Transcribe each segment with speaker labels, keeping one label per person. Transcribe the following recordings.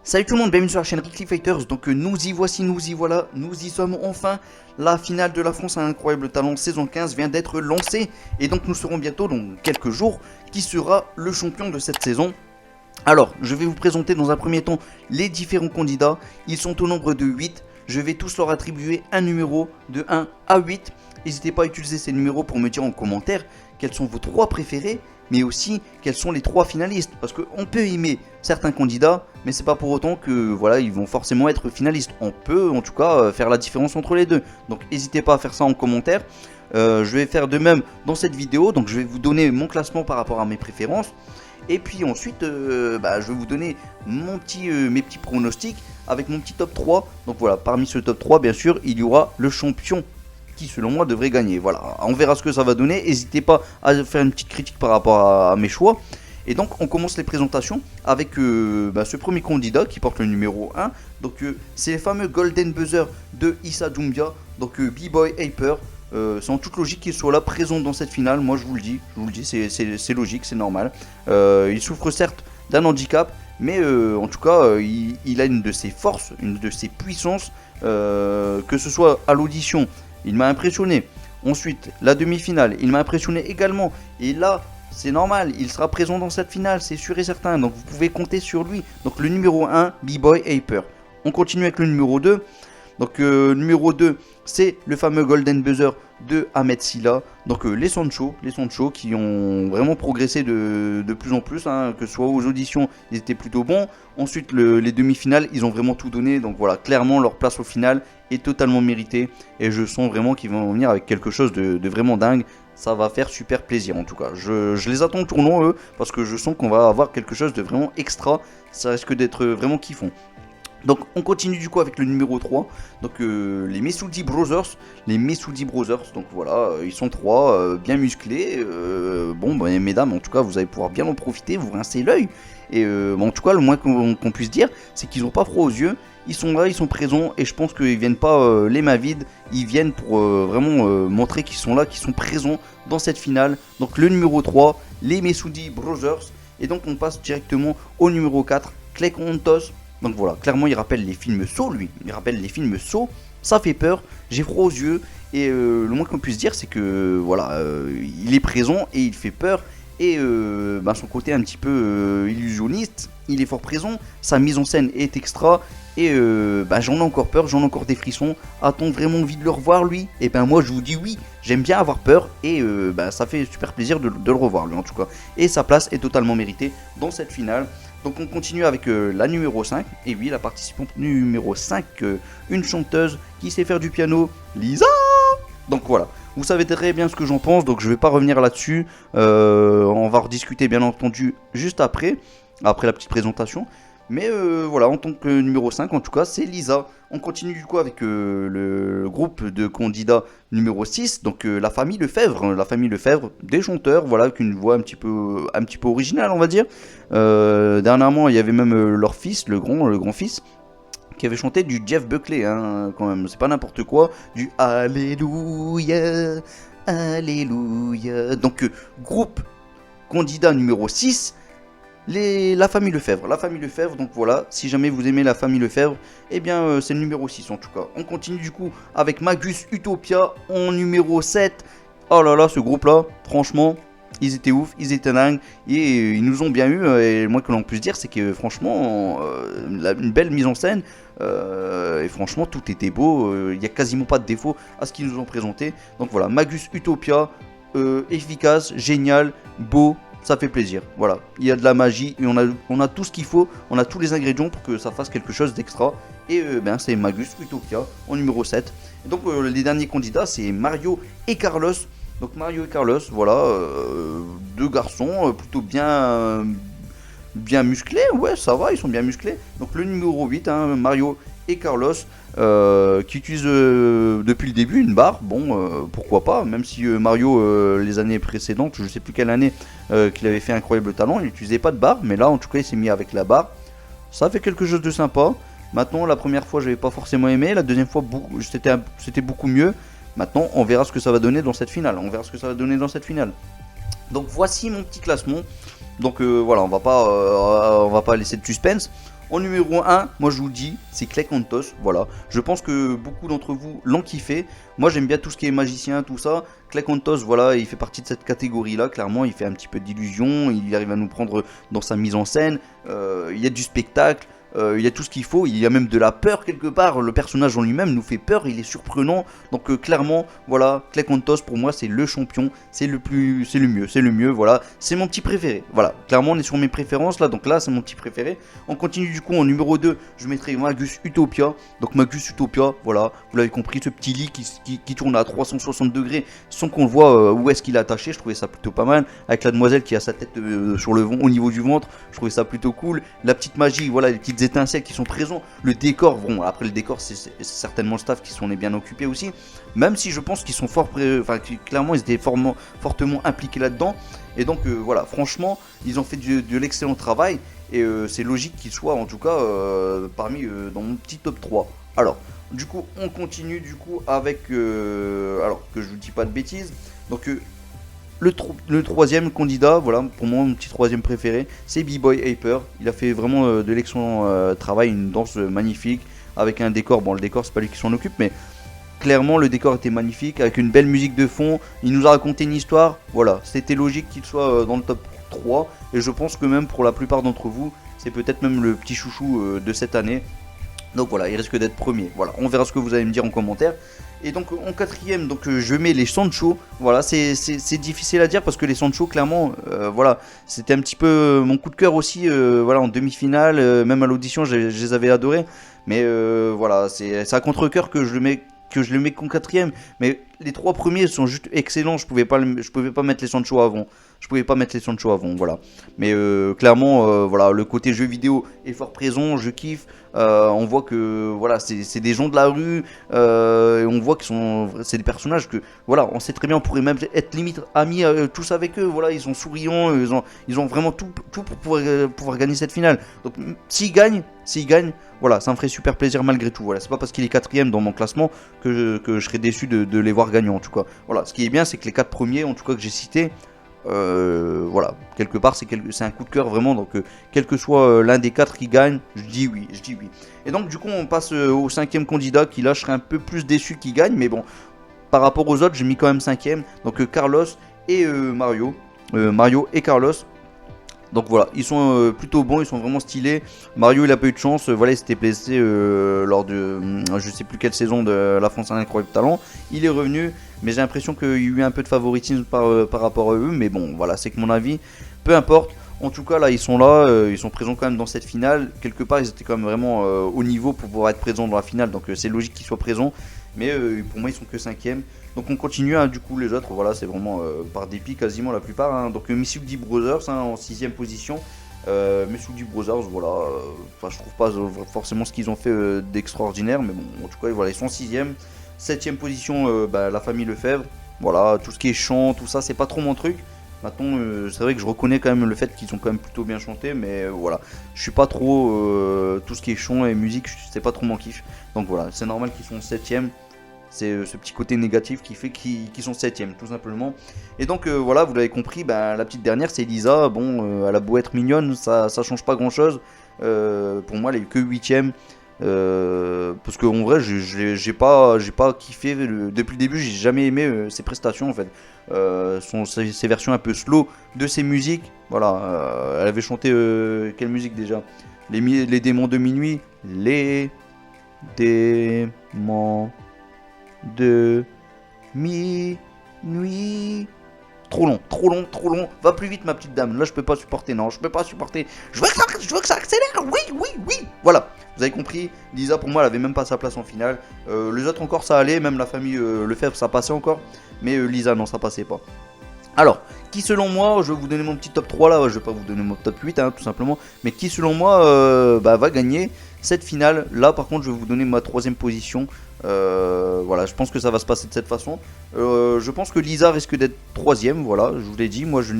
Speaker 1: Salut tout le monde, bienvenue sur la chaîne Rickly Fighters. Donc nous y voici, nous y voilà, nous y sommes enfin. La finale de la France à Incroyable Talent saison 15 vient d'être lancée. Et donc nous serons bientôt, dans quelques jours, qui sera le champion de cette saison. Alors, je vais vous présenter dans un premier temps les différents candidats. Ils sont au nombre de 8. Je vais tous leur attribuer un numéro de 1 à 8. N'hésitez pas à utiliser ces numéros pour me dire en commentaire quels sont vos 3 préférés, mais aussi quels sont les 3 finalistes. Parce qu'on peut aimer certains candidats, mais c'est pas pour autant que voilà, ils vont forcément être finalistes. On peut en tout cas faire la différence entre les deux. Donc n'hésitez pas à faire ça en commentaire. Je vais faire de même dans cette vidéo. Donc je vais vous donner mon classement par rapport à mes préférences. Et puis ensuite, je vais vous donner mes petits pronostics avec mon petit top 3. Donc voilà, parmi ce top 3, bien sûr, il y aura le champion qui, selon moi, devrait gagner. Voilà, on verra ce que ça va donner. N'hésitez pas à faire une petite critique par rapport à mes choix. Et donc, on commence les présentations avec ce premier candidat qui porte le numéro 1. Donc, c'est les fameux Golden Buzzer de Issa Doumbia. Donc, B-Boy Hyper. C'est en toute logique qu'il soit là, présent dans cette finale. Moi je vous le dis, c'est logique, c'est normal. Il souffre certes d'un handicap, mais en tout cas, il a une de ses forces, une de ses puissances, que ce soit à l'audition, il m'a impressionné. Ensuite, la demi-finale, il m'a impressionné également. Et là, c'est normal, il sera présent dans cette finale, c'est sûr et certain. Donc vous pouvez compter sur lui. Donc le numéro 1, B-Boy Hyper. On continue avec le numéro 2. Donc numéro 2, c'est le fameux Golden Buzzer de Ahmed Silla. Donc les Sancho qui ont vraiment progressé de plus en plus, hein, que ce soit aux auditions, ils étaient plutôt bons. Ensuite les demi-finales, ils ont vraiment tout donné. Donc voilà, clairement leur place au final est totalement méritée. Et je sens vraiment qu'ils vont venir avec quelque chose de vraiment dingue. Ça va faire super plaisir en tout cas. Je les attends au tournoi eux, parce que je sens qu'on va avoir quelque chose de vraiment extra. Ça risque d'être vraiment kiffant. Donc on continue du coup avec le numéro 3, donc les Messoudi Brothers, donc voilà, ils sont 3, bien musclés, mesdames en tout cas vous allez pouvoir bien en profiter, vous rincez l'œil, et en tout cas le moins qu'on puisse dire, c'est qu'ils n'ont pas froid aux yeux, ils sont là, ils sont présents, et je pense qu'ils viennent pas les mains vides, ils viennent pour vraiment montrer qu'ils sont là, qu'ils sont présents dans cette finale. Donc le numéro 3, les Messoudi Brothers, et donc on passe directement au numéro 4, Clay Contos. Donc voilà, clairement il rappelle les films Saw lui, ça fait peur, j'ai froid aux yeux, et le moins qu'on puisse dire c'est que voilà, il est présent et il fait peur, et son côté un petit peu illusionniste, il est fort présent, sa mise en scène est extra, et j'en ai encore peur, j'en ai encore des frissons, a-t-on vraiment envie de le revoir lui? Et moi je vous dis oui, j'aime bien avoir peur, et ça fait super plaisir de le revoir lui en tout cas, et sa place est totalement méritée dans cette finale. Donc on continue avec la numéro 5, et oui, la participante numéro 5, une chanteuse qui sait faire du piano, Lisa. Donc voilà, vous savez très bien ce que j'en pense, donc je vais pas revenir là-dessus, on va rediscuter bien entendu juste après la petite présentation. Mais voilà, en tant que numéro 5, en tout cas, c'est Lisa. On continue du coup avec le groupe de candidats numéro 6, donc la famille Lefebvre, des chanteurs, voilà, avec une voix un petit peu originale, on va dire. Dernièrement, il y avait même leur fils, le grand-fils, qui avait chanté du Jeff Buckley, hein, quand même, c'est pas n'importe quoi, du Alléluia, Alléluia. Donc, groupe candidat numéro 6, la famille Lefebvre, donc voilà, si jamais vous aimez la famille Lefebvre, eh bien c'est le numéro 6 en tout cas. On continue du coup avec Magus Utopia en numéro 7. Oh là là, ce groupe là, franchement, ils étaient ouf, ils étaient dingues, et ils nous ont bien eu, et le moins que l'on puisse dire c'est que franchement, une belle mise en scène, et franchement tout était beau, il n'y a quasiment pas de défaut à ce qu'ils nous ont présenté. Donc voilà, Magus Utopia, efficace, génial, beau. Ça fait plaisir, voilà, il y a de la magie, et on a tout ce qu'il faut, on a tous les ingrédients pour que ça fasse quelque chose d'extra. Et c'est Magus Utopia en numéro 7. Et donc les derniers candidats, c'est Mario et Carlos. Donc Mario et Carlos, voilà, deux garçons plutôt bien musclés, ouais ça va, ils sont bien musclés. Donc le numéro 8, hein, Mario et Carlos, qui utilisent depuis le début une barre. Bon, pourquoi pas, même si Mario, les années précédentes, je sais plus quelle année qu'il avait fait Incroyable Talent, il n'utilisait pas de barre, mais là en tout cas il s'est mis avec la barre. Ça fait quelque chose de sympa. Maintenant, la première fois j'avais pas forcément aimé, la deuxième fois c'était beaucoup mieux. Maintenant on verra ce que ça va donner dans cette finale, Donc voici mon petit classement. Donc voilà, on va pas laisser de suspense. En numéro 1, moi je vous le dis, c'est Clecontos, voilà. Je pense que beaucoup d'entre vous l'ont kiffé. Moi j'aime bien tout ce qui est magicien, tout ça. Clecontos, voilà, il fait partie de cette catégorie-là, clairement, il fait un petit peu d'illusion, il arrive à nous prendre dans sa mise en scène, il y a du spectacle. Il y a tout ce qu'il faut, il y a même de la peur quelque part, le personnage en lui-même nous fait peur, il est surprenant, donc clairement, voilà, Clecontos pour moi c'est le champion, c'est le mieux, voilà, c'est mon petit préféré, voilà, clairement on est sur mes préférences là, donc là c'est mon petit préféré. On continue du coup en numéro 2, je mettrai Magus Utopia, donc Magus Utopia, voilà, vous l'avez compris, ce petit lit qui tourne à 360 degrés sans qu'on le voit où est-ce qu'il est attaché, je trouvais ça plutôt pas mal, avec la demoiselle qui a sa tête sur le au niveau du ventre, je trouvais ça plutôt cool, la petite magie, voilà, les petites étincelles qui sont présents, le décor, bon après le décor c'est certainement le staff qui s'en est bien occupé aussi, même si je pense qu'ils sont clairement ils étaient fortement impliqués là-dedans, et donc voilà, franchement ils ont fait de l'excellent travail, et c'est logique qu'ils soient en tout cas parmi dans mon petit top 3. Alors du coup on continue du coup avec alors que je vous dis pas de bêtises, donc le troisième candidat, voilà, pour moi mon petit troisième préféré, c'est B-Boy Hyper. Il a fait vraiment de l'excellent travail, une danse magnifique, avec un décor, bon le décor c'est pas lui qui s'en occupe, mais clairement le décor était magnifique, avec une belle musique de fond, il nous a raconté une histoire, voilà, c'était logique qu'il soit dans le top 3, et je pense que même pour la plupart d'entre vous, c'est peut-être même le petit chouchou de cette année. Donc voilà, il risque d'être premier. Voilà, on verra ce que vous allez me dire en commentaire. Et donc en quatrième, donc je mets les Sancho. Voilà, c'est difficile à dire parce que les Sancho, clairement, voilà, c'était un petit peu mon coup de cœur aussi. Voilà, en demi-finale, même à l'audition, je les avais adorés. Mais voilà, c'est à contre-cœur que je le mets qu'en quatrième. Mais les trois premiers sont juste excellents. Je pouvais pas mettre les Sancho avant. Voilà. Mais clairement, voilà, le côté jeu vidéo est fort présent. Je kiffe. On voit que voilà, c'est des gens de la rue. Et on voit c'est des personnages que voilà, on sait très bien, on pourrait même être limite amis tous avec eux. Voilà, ils sont souriants, ils ont vraiment tout pour pouvoir gagner cette finale. Donc s'ils gagnent, voilà, ça me ferait super plaisir malgré tout. Voilà, c'est pas parce qu'il est quatrième dans mon classement que je serais déçu de les voir gagnants en tout cas. Voilà, ce qui est bien, c'est que les 4 premiers, en tout cas que j'ai cités, voilà, quelque part c'est un coup de cœur vraiment, donc quel que soit l'un des 4 qui gagne, je dis oui. Et donc du coup on passe au 5e candidat qui là je serais un peu plus déçu qu'il gagne, mais bon, par rapport aux autres j'ai mis quand même 5e, donc Carlos et Mario et Carlos. Donc voilà, ils sont plutôt bons, ils sont vraiment stylés. Mario il a pas eu de chance, voilà, il s'était blessé lors de je sais plus quelle saison de La France a un incroyable talent. Il est revenu, mais j'ai l'impression qu'il y a eu un peu de favoritisme par rapport à eux. Mais bon, voilà, c'est que mon avis, peu importe. En tout cas, là, ils sont présents quand même dans cette finale. Quelque part, ils étaient quand même vraiment au niveau pour pouvoir être présents dans la finale. Donc c'est logique qu'ils soient présents. Mais pour moi, ils sont que 5e. Donc on continue, hein, du coup les autres, voilà, c'est vraiment par dépit quasiment la plupart. Hein. Donc Misugi Brothers hein, en 6e position. Misugi Brothers, voilà, je trouve pas forcément ce qu'ils ont fait d'extraordinaire, mais bon, en tout cas, voilà, ils sont 6e. 7e position, la famille Lefebvre. Voilà, tout ce qui est chant, tout ça, c'est pas trop mon truc. Maintenant, c'est vrai que je reconnais quand même le fait qu'ils ont quand même plutôt bien chanté, mais voilà, je suis pas trop tout ce qui est chant et musique, c'est pas trop mon kiff. Donc voilà, c'est normal qu'ils sont 7e. C'est ce petit côté négatif qui fait qu'ils sont 7e tout simplement. Et donc voilà, vous l'avez compris, la petite dernière c'est Lisa. Bon, elle a beau être mignonne, ça change pas grand chose. Pour moi elle est que 8e. Parce qu'en vrai j'ai pas kiffé depuis le début, j'ai jamais aimé ses prestations en fait. Ses versions un peu slow de ses musiques. Voilà, elle avait chanté quelle musique déjà, les démons de minuit. Les démons de minuit. Trop long. Va plus vite ma petite dame. Là je peux pas supporter. Non, je peux pas supporter. Je veux que ça accélère. Oui. Voilà. Vous avez compris. Lisa pour moi elle avait même pas sa place en finale. Les autres encore ça allait. Même la famille Lefebvre ça passait encore. Mais Lisa non ça passait pas. Alors, qui selon moi, je vais vous donner mon petit top 3 là, je vais pas vous donner mon top 8 hein, tout simplement, mais qui selon moi va gagner cette finale. Là par contre je vais vous donner ma 3ème position. Voilà, je pense que ça va se passer de cette façon. Je pense que Lisa risque d'être 3ème, voilà, je vous l'ai dit, moi je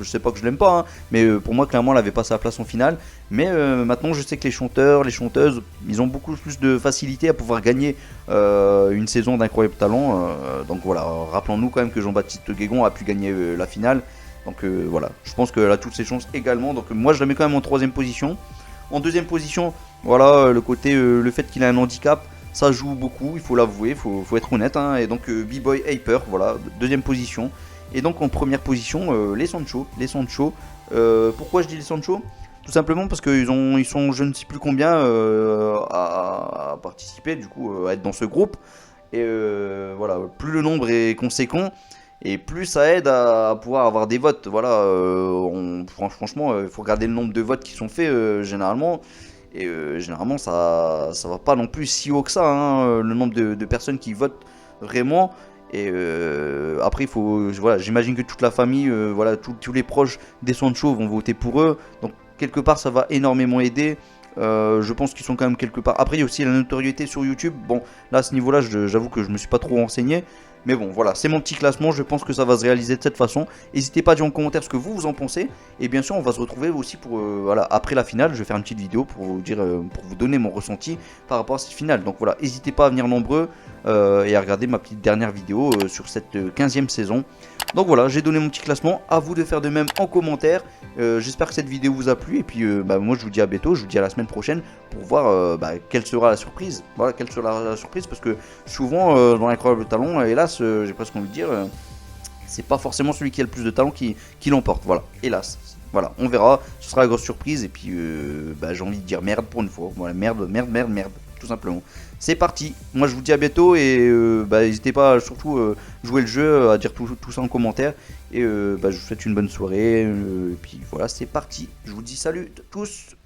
Speaker 1: sais pas que je l'aime pas, hein, mais pour moi clairement elle avait pas sa place en finale. Mais maintenant je sais que les chanteurs, les chanteuses, ils ont beaucoup plus de facilité à pouvoir gagner une saison d'incroyable talent. Donc voilà, rappelons-nous quand même que Jean-Baptiste Guégon a pu gagner la finale. Donc voilà, je pense qu'elle a toutes ses chances également. Donc moi je la mets quand même en 3ème position. En deuxième position, voilà, le côté, le fait qu'il a un handicap, ça joue beaucoup, il faut l'avouer, faut être honnête, hein. Et donc B-Boy Hyper, voilà, deuxième position. Et donc en première position, les Sancho. Pourquoi je dis les Sancho? Tout simplement parce ils sont je ne sais plus combien à participer, du coup, à être dans ce groupe. Et voilà, plus le nombre est conséquent, et plus ça aide à pouvoir avoir des votes. Voilà, franchement, il faut regarder le nombre de votes qui sont faits généralement. Et généralement, ça va pas non plus si haut que ça, hein, le nombre de personnes qui votent vraiment. Et après, voilà, j'imagine que toute la famille, voilà, tous les proches des Sancho vont voter pour eux. Donc, quelque part, ça va énormément aider. Je pense qu'ils sont quand même quelque part. Après, il y a aussi la notoriété sur YouTube. Bon, là, à ce niveau-là, j'avoue que je me suis pas trop renseigné. Mais bon, voilà, c'est mon petit classement. Je pense que ça va se réaliser de cette façon. N'hésitez pas à dire en commentaire ce que vous en pensez. Et bien sûr, on va se retrouver aussi pour voilà, après la finale. Je vais faire une petite vidéo pour vous dire, pour vous donner mon ressenti par rapport à cette finale. Donc voilà, n'hésitez pas à venir nombreux et à regarder ma petite dernière vidéo sur cette 15e saison. Donc voilà, j'ai donné mon petit classement. À vous de faire de même en commentaire. J'espère que cette vidéo vous a plu. Et puis, moi, je vous dis à bientôt. Je vous dis à la semaine prochaine pour voir quelle sera la surprise. Voilà, quelle sera la surprise. Parce que souvent, dans l'incroyable talent, hélas, j'ai presque envie de dire, c'est pas forcément celui qui a le plus de talent qui l'emporte. Voilà, hélas. Voilà, on verra. Ce sera la grosse surprise. Et puis, j'ai envie de dire merde pour une fois. Voilà, merde, tout simplement. C'est parti. Moi, je vous dis à bientôt. Et n'hésitez pas à surtout jouer le jeu, à dire tout ça en commentaire. Et je vous souhaite une bonne soirée. Et puis voilà, c'est parti. Je vous dis salut tous.